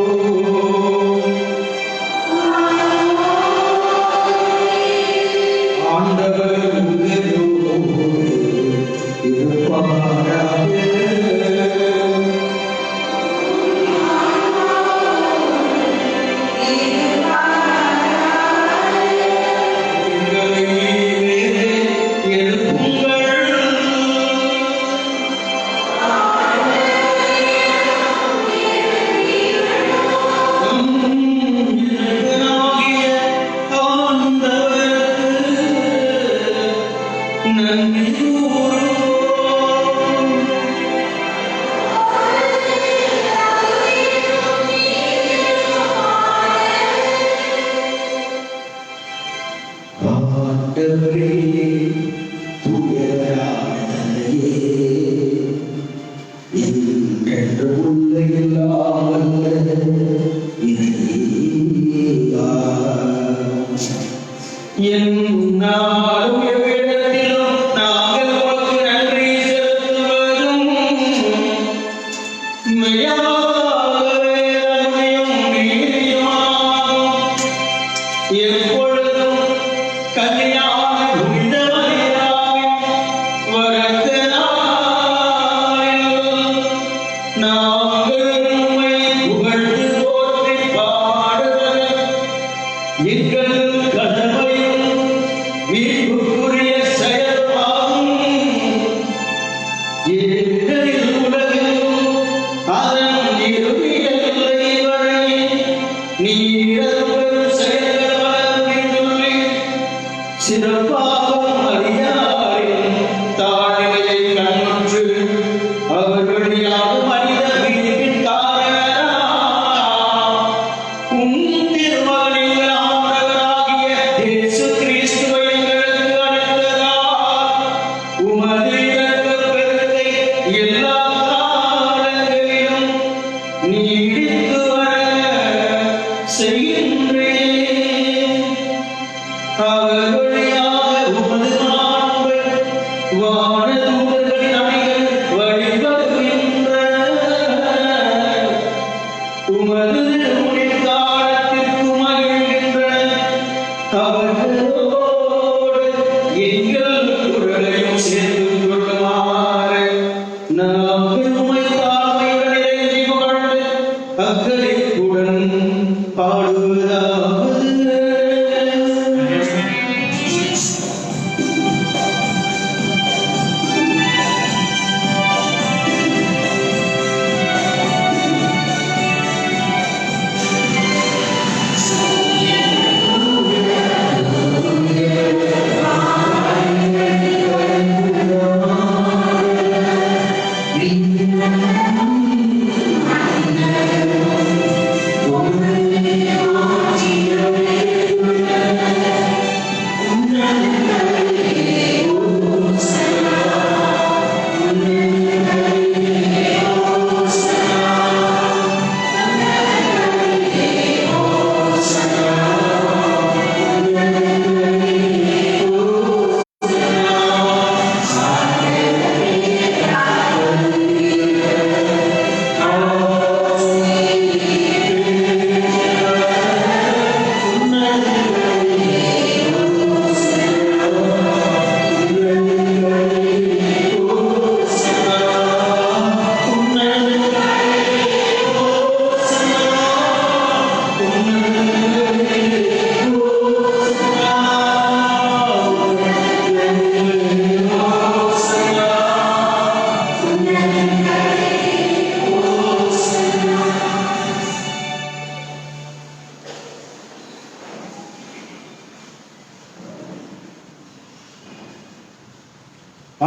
ஆண்டவர் உங்களோடு இருப்பாராக. எங்கள் கடமையும் மீட்புக்குரிய செயல்பாடும் ஏனெனில் உலகெங்கும் அதன் இறுதி எல்லை வரை நீர் பெரும் செயல்கள் பல புரிந்துள்ளீர். சிறப்பாகவும் அறியாரின் தாழ்மையை கண்ணுற்று அவர் வழியாக மனித மீட்பின் காரணராம் உம் திருமகனின் ஆண்டவராகிய இயேசு கிறிஸ்துவை எங்களுக்கு அளித்ததால் உமது இரக்கப் பெருக்கை எல்லா காலங்களிலும் நீடித்து வர செய்கின்றேன். அவர் வழியாக உமது மாண்பை வானதூதர்களின் அணிகள் வழிபடுகின்றன. உமது திருமுடின் காலத்திற்கு மகிழ்கின்றன. அவர்களோடு எங்கள் குரலையும் சேர்த்துக் கொள்ளுமாறு நாங்கள் உம்மை தாழ்மையுடன் இறைஞ்சி புகழ்ந்து அக்களிப்புடன் பாடுவதாவது.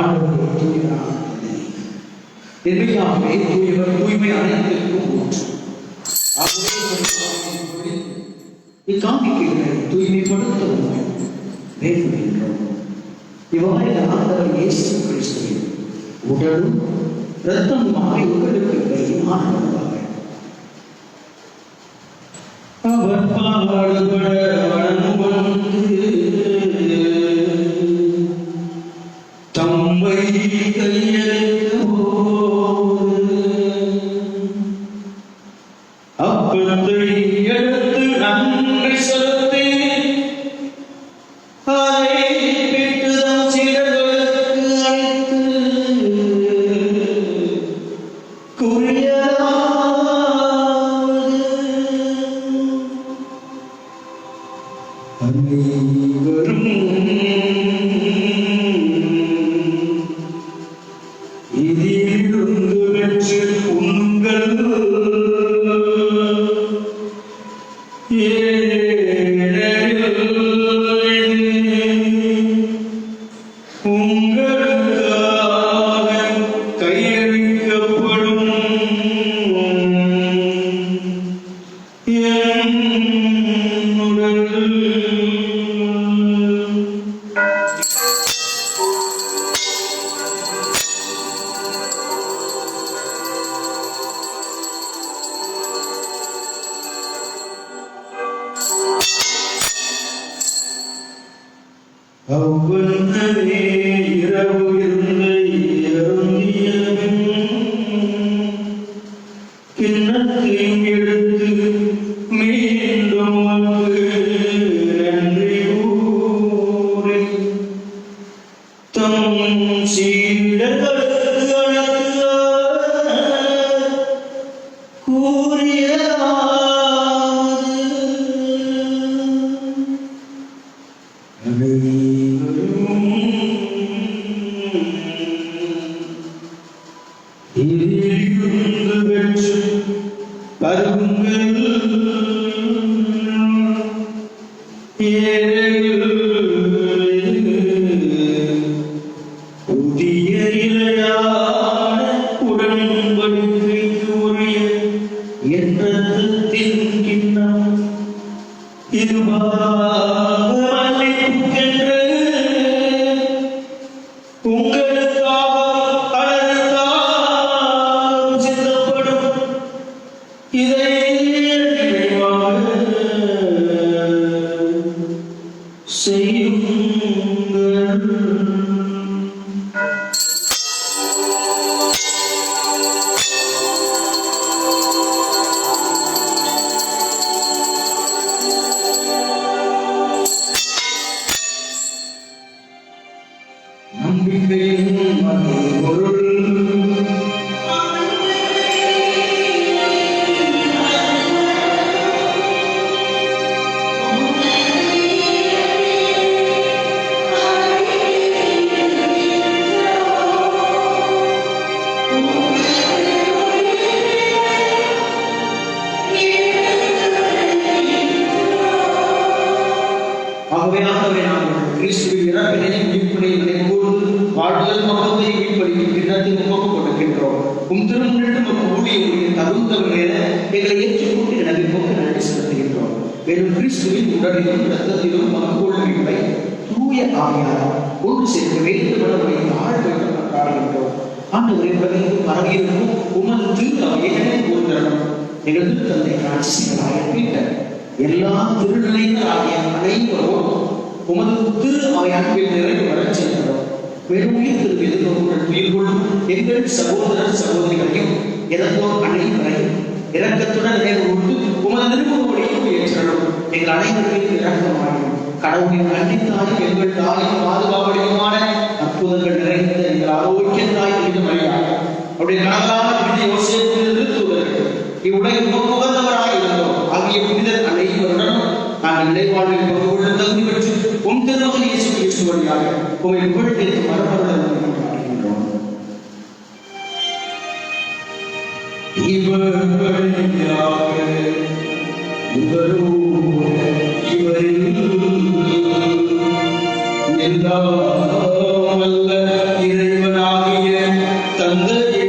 ஆண்டவரே தூயவரான எளிமையாகவே தூயவர் தூய்மை அனைத்திற்கும் ஊற்று. இக்காணிக்கைகளை தூய்மைப்படுத்தவும் வேண்டுகின்றோம். இவ்வாறு ஆண்டவர் இயேசு கிறிஸ்துவின் உடலும் இரத்தமுமாய் உங்களுக்கு கையினானவராக அவர் பாடுபட வணங்குவது தம்மை அப்பத்தை எடுத்து நன்றி செலுத்தி அதை பிட்டு தம் சீடர்களுக்கு அளித்து அனைவரும் இதிலிருந்து வெற்றி உண்ணுங்கள். உங்களுக்காக கையளிக்கப்படும் என் உடல். அவ்வளவே இரவு இருந்த அருந்தியபின் கிண்ணத்தையும் எடுத்து மீண்டும் வந்து நன்றி கூறி தம் சீடர்களுக்கு அளித்து கூறியதாவது புதிய இளையான உடன்படிக்கைக்கு உரிய என்றத்தின் கிண்ணம் இதுவாகென்று உங்களுக்காக அழகாக சிந்தப்படும் இதை நினைவாக செய்யுங்கள். நம்பிக்கையின் பொருள் கிறிஸ்துவின் இறப்பினையும் மீட்பினையும் நினைவுகூர்ந்து வாழ்தல் மகத்தை மீட்பளிக்கும் கிண்ணத்தில் உமக்கு கொடுக்கின்றோம். திருமுன்னிட்டு நமக்கு ஊழியர்களின் தகுந்தவர் என எங்களை ஏற்றுக்கொண்டு எனவே போக்கு நன்றி செலுத்துகின்றோம். மேலும் கிறிஸ்துவின் உடலிலும் இரத்தத்திலும் மகோழ்வை தூய ஆவியார் ஒன்று சேர்க்க வேண்டும் நம்மை தாழ்வை கொண்டாடுகின்றோம். ஆண்டவரை உலகிற்கு பரவியிருக்கும் உமது திரு அவையை கூறுகிறோம். எங்கள் திருத்தந்தை பிரான்சிஸ்கராய பீட்டர் எல்லா திருநிலைகள் ஆகிய அனைவரும் உமது திரு அவை அன்பில் நிறைவு வரச் செல்கிறோம். பெருமையை திரு எதிர்நோக்குடன் துயில் கொள்ளும் எங்கள் சகோதரர் சகோதரிகளையும் இறந்தோர் அனைவரையும் இரக்கத்துடன் நினைவு கொண்டு உமது நிருபவழியும் ஏற்றணும். எங்கள் அனைவரையும் இரக்கமாயும் கடவுளின் கண்டித்தாய் எங்கள் தாயின் பாதுகாவலியுமான அற்புதங்கள் நிறைந்த எங்கள் ஆரோக்கிய தாய் மீது மரியாதை அவருடைய கணக்கான விதி யோசேப்பிலிருந்து தூதர்கள் இவ்வுலகில் உகந்தவராக இருந்தோம் ஆகிய புனிதர் அனைவருடனும் நாங்கள் நிலைவாழ்வில் பங்கு கொள்ள தகுதி பெற்று உம் திருமகன் இயேசு கிறிஸ்து வழியாக உம்மை புகழ்ந்தேற்று மரபருடன் கொண்டாடுகின்றோம். எல்லாம் வல்ல இறைவனாகிய தந்தையே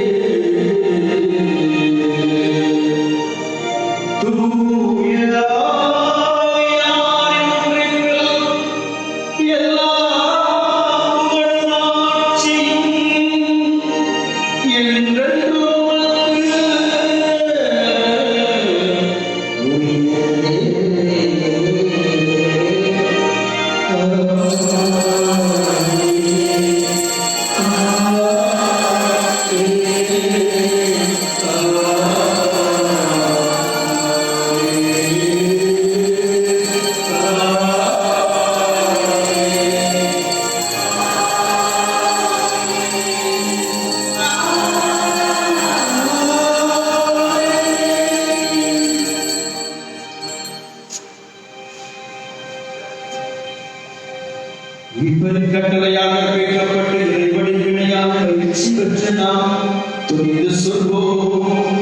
கட்டளையாக கேட்கப்பட்டு இறைவடி வினையாக வெற்றி பெற்ற நாம் துணிந்து சொல்வோம்.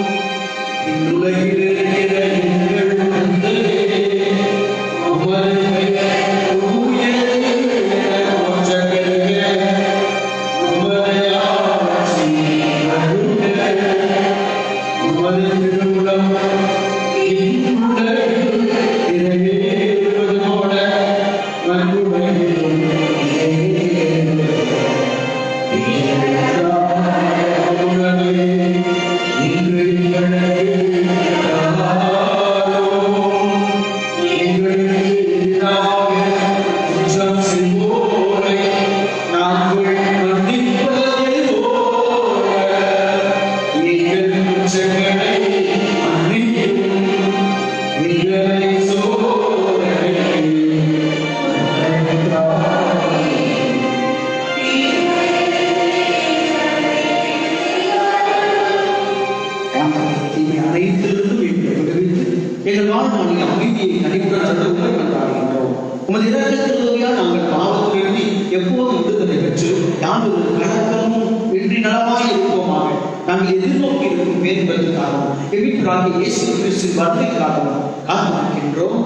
இவ்வுலகில் இருக்கிற எங்கள் தந்தையே, உமது பெயர் தூயது என போற்றப்படுக. உமது ஆட்சி வருக. உமது திருவுளம் இவ்வுலகில் நிறைவேறுவது போல மண்ணுலகிலும் எங்கள் வாழ்நாளில் அமைதியை கனிவுடன் சென்று உண்மை கொண்டாடுகின்றோம். உமது இரக்கத்திற்காக நாங்கள் பாவத்திலிருந்து எப்போதும் விடுதலை பெற்று யாதொரு கலக்கமும் இன்றி நலமாய் இருப்போமாக. நாங்கள் எதிர்நோக்கி இருக்கும் பேரின்பதற்காகவும் எவ்விற்றாகிய இயேசு கிறிஸ்துவின் வருகைக்காகவும் காத்திருக்கின்றோம்.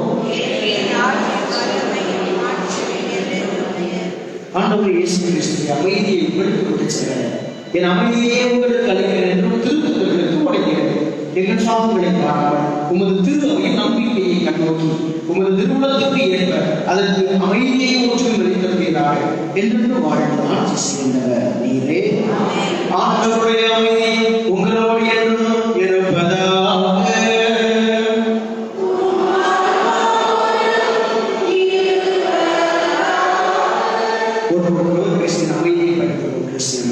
ஆண்டவர் இயேசு கிறிஸ்துவின் அமைதியை உங்களுக்கு விட்டு செல்கிறேன், என் அமைதியே உங்களுக்கு அளிக்கிறேன் என்று திருத்தங்களுக்கு உடைக்கிறேன். எங்கள் சாவுகளை பாராமல் உமது திருவையின் நம்பிக்கையை கண்ணோக்கி உமது திருமணத்துக்கு ஏற்ப அதற்கு அமைதியை ஊற்றும் வெளிப்படுகிறார் என்று வாழ்ந்து ஆட்சி செய்கின்றவர் நீரே. ஆண்டவருடைய அமைதி உங்களோடு என்றும் இருப்பதாக. ஒரு கிறிஸ்தின் அமைதியை படிக்கிறோம். கிறிஸ்தின்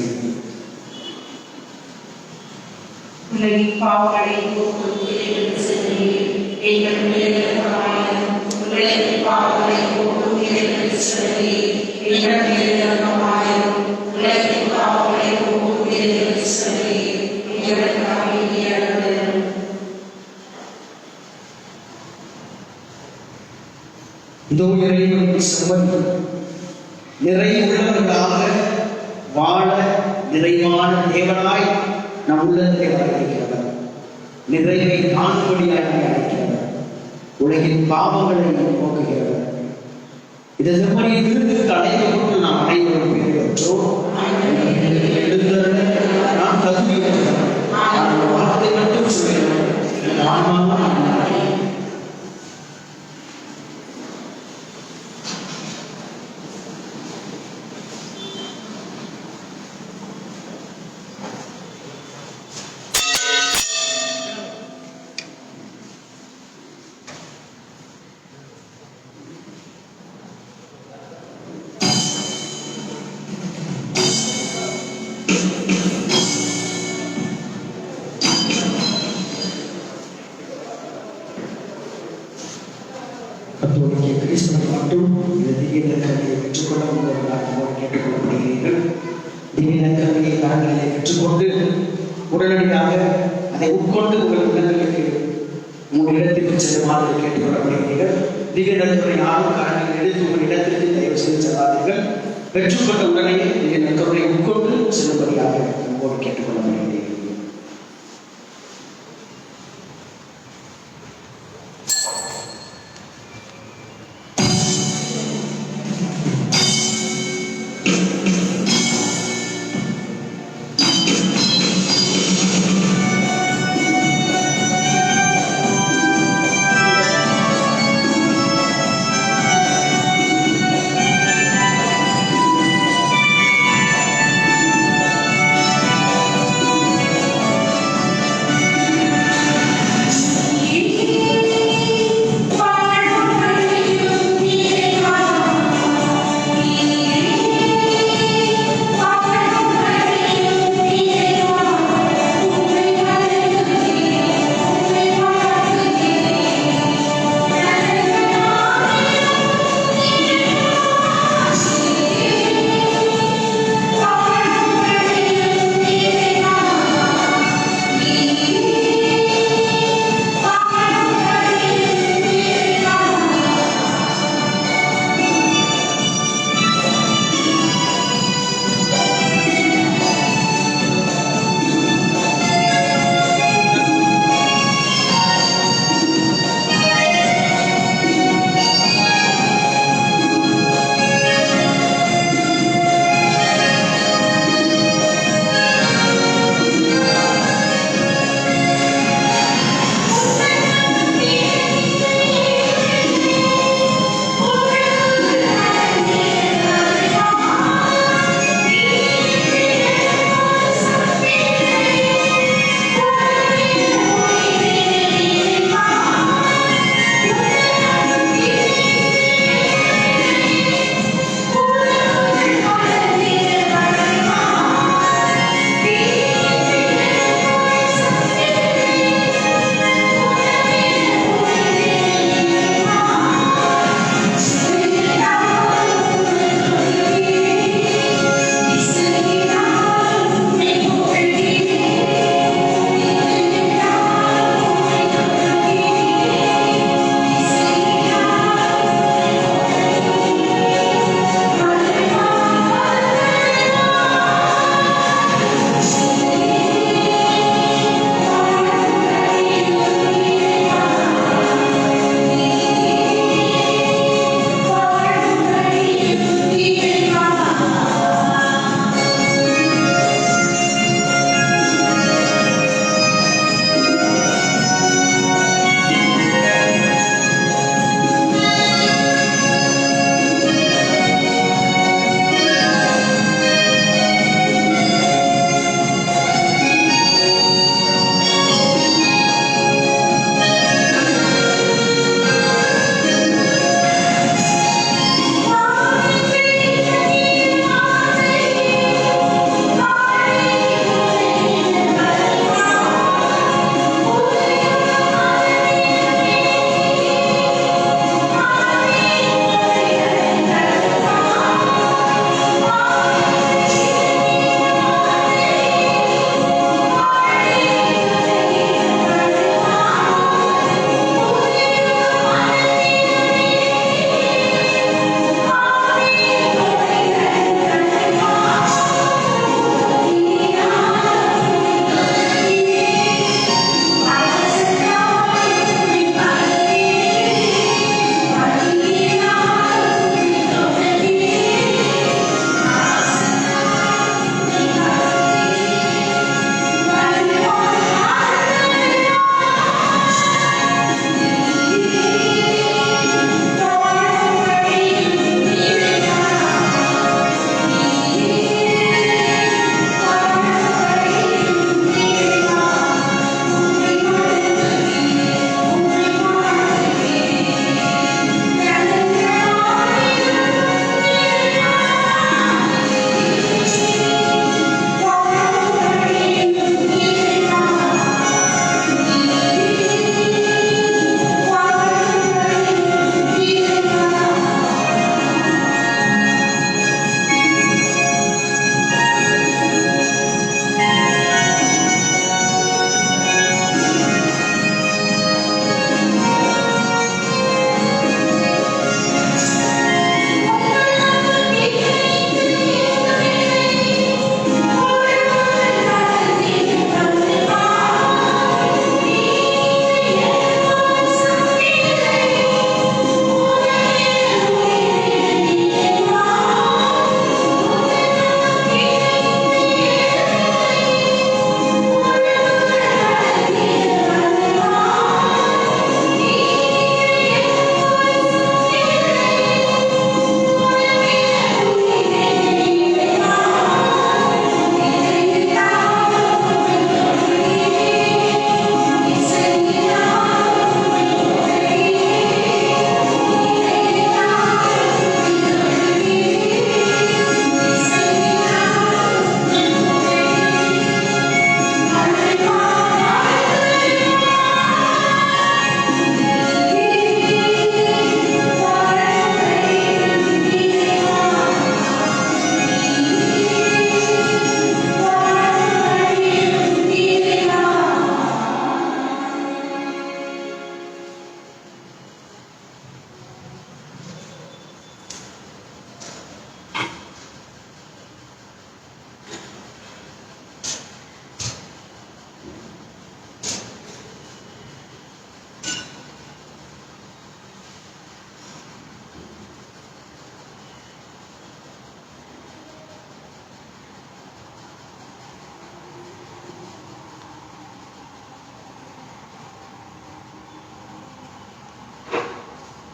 உலகின் பாவங்களை போக்கும் இறைவன் செல்கிறீர். எங்கள் மேல் இரக்கமாயிரும். உலகின் பாவங்களை போக்கும் இறைவன் செல்கிறீர். எங்கள் மேல் இரக்கமாயிரும். உலகின் பாவங்களை போக்கும் இறைவன் செல்கிறீர். எங்களுக்கு அமைதியை அருளும். இதோ இறைவனுடைய செம்மறி நிறைவுள்ளவர்களாக வாழ நிறைவான தேவனாய் நம் உள்ளத்தை அழைக்கிறவர், நிறைவை காணும்படியாக அழைக்கிறவர், உலகின் பாவங்களை போக்குகிறவர். இந்த செம்மறியின் விருதுக்கு அழைக்கப்பட்டு நாம் அனைவரும் பேர் பெற்றோம். நான் தகுதியற்றவர், நான் ஒரு வார்த்தை மட்டும் சொல்கிறேன், ஆன்மாவாக கத்தோலிக்க கிறிஸ்தவர்கள் மட்டும் இந்த திவ்ய நற்கருணையை பெற்றுக்கொள்ள உங்களோடு கேட்டுக்கொள்ளப்படுகிறீர்கள். திவ்ய நற்கருணையை கரங்களிலே பெற்றுக்கொண்டு உடனடியாக அதை உட்கொண்டு உங்கள் உள்ளங்களுக்கு உங்கள் இடத்திற்கு செல்லுமாறு கேட்டுக்கொள்ளப்படுகிறீர்கள். திவ்ய நற்கருணை யாரும் கரங்களில் எடுத்து உங்கள் இடத்திற்கு தயவு செய்து செல்லாதீர்கள். பெற்றுக்கொண்ட உடனே திவ்ய நற்கருணை உட்கொண்டு செல்லும்படியாக உங்களோடு கேட்டுக்கொள்ளப்படுகிறீர்கள்.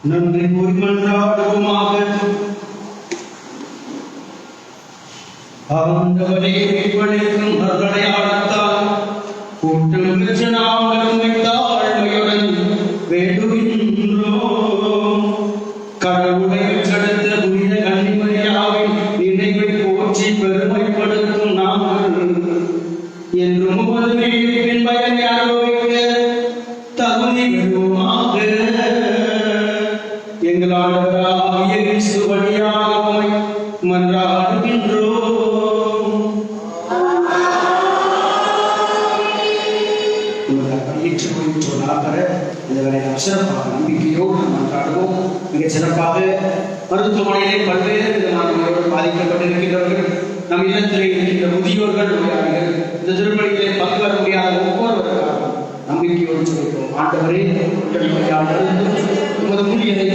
நன்றி கூறி மன்றாடுவோமாக. ஆண்டவரே, இப்படிக்கும் அருளையாளத்தால் கூட்டம் பெற்ற நாங்கள் உம்மை தாழ்மையுடன் வேண்டுகின்றோம். கடவுளை பெற்றெடுத்த புனித கன்னிமரியாவின் நினைவை போற்றி பெருமைப்படுத்தும் நாங்கள் என்றும் உமது மீட்பின் பயனை அனுபவிக்க தகுதி பெறுவோமாக. எங்கள் ஆண்டவராகிய கிறிஸ்து வழியாக உம்மை மன்றாடுகின்றோம். இதுவரை நாம் சிறப்பாக நம்பிக்கையோடு மன்றாடுவோம். மிகச் சிறப்பாக மருத்துவமனையிலே பல்வேறு விதமான நோயோடு பாதிக்கப்பட்டிருக்கிறவர்கள், நம் இல்லத்திலே இருக்கின்ற முதியோர்கள், நோயாளிகள், இந்த திருப்பணியிலே பங்கு வர முடியாத ஒவ்வொருவருக்காக நம்பிக்கையோடு சொல்லிப்போம். ஆண்டவரே, உமது ஊழியரை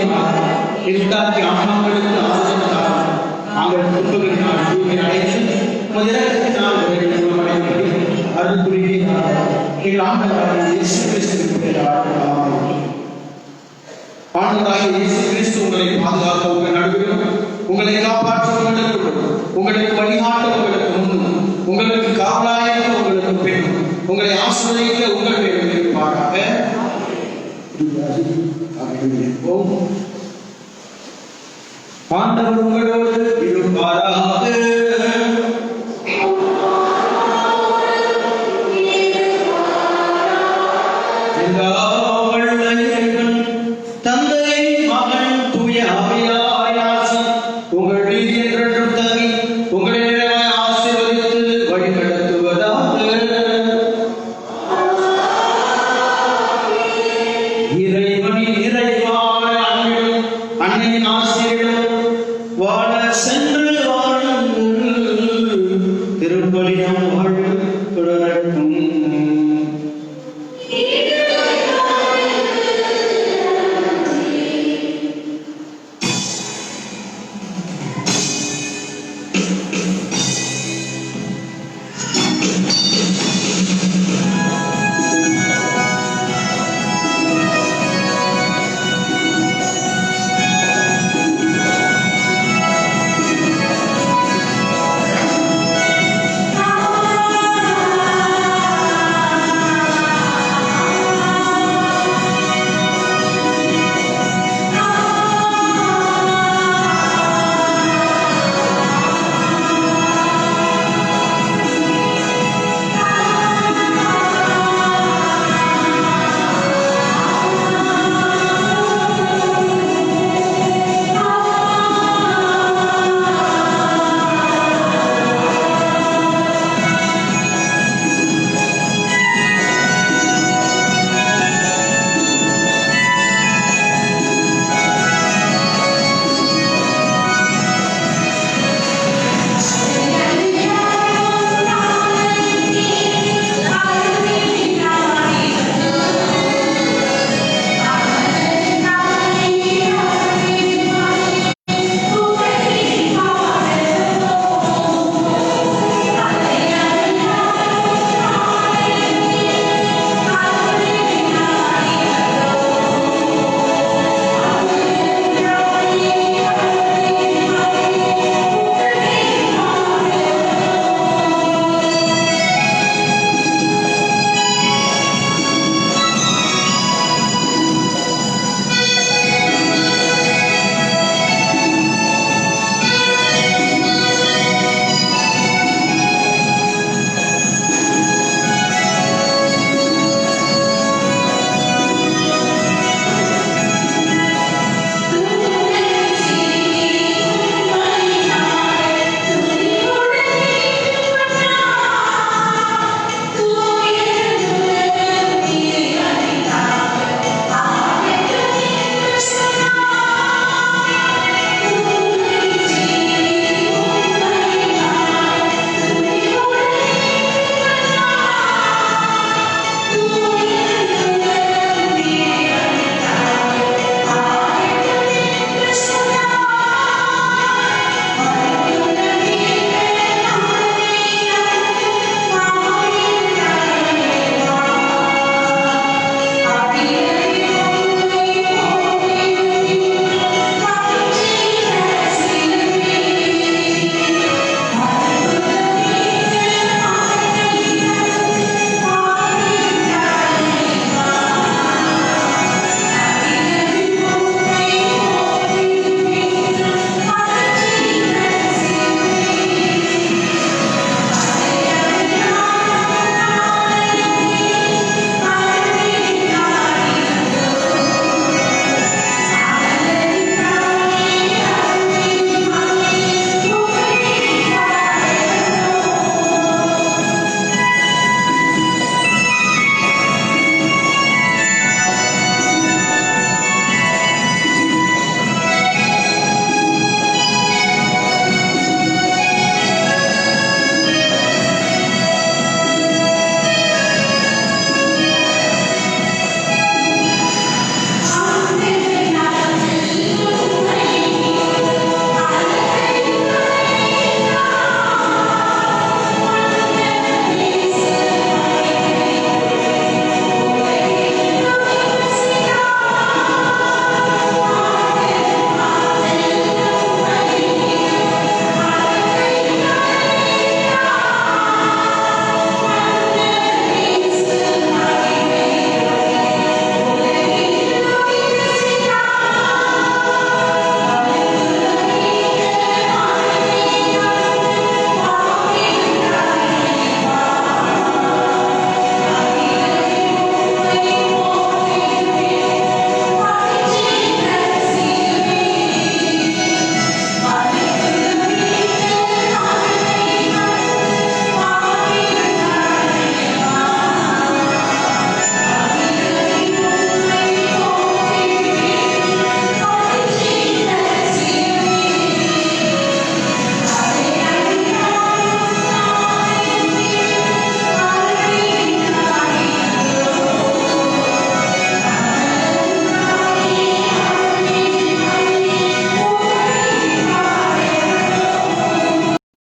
எதிர்த்தாக்கி ஆன்மாக்களுக்கு ஆறுதல் தாரும். நாங்கள் துன்பங்களினால் தூய்மை அடைந்து உமது இரக்கத்தினால் குணமடைந்து அருள் புரிவீராக. எங்கள் ஆண்டவராகிய இயேசு கிறிஸ்துவின் பெயரால் ஆமென். ஆண்டவராகிய இயேசு கிறிஸ்து உங்களை பாதுகாக்க உங்கள் நடுவிலும், உங்களை காப்பாற்ற உங்களுக்குள்ளும், உங்களுக்கு வழிகாட்ட உங்களுக்கு முன்னும், உங்களுக்கு காவலாயிருக்க உங்களுக்கு பெண்ணும், உங்களை ஆசீர்வதிக்க உங்கள் மேலும் இருப்பாராக. ஆண்டவர் உங்களோடு இருப்பாராக. தந்தை, மகன், தூய ஆவியாரின் ஆசி உங்கள் மீது என்றென்றும் தங்கி உங்களை நிறைவாய் ஆசீர்வதித்து வழிநடத்துவதாக. இறைவனின் இறைவான அன்பிலும் அன்னையின் ஆசிரியரும் வாழ சென்று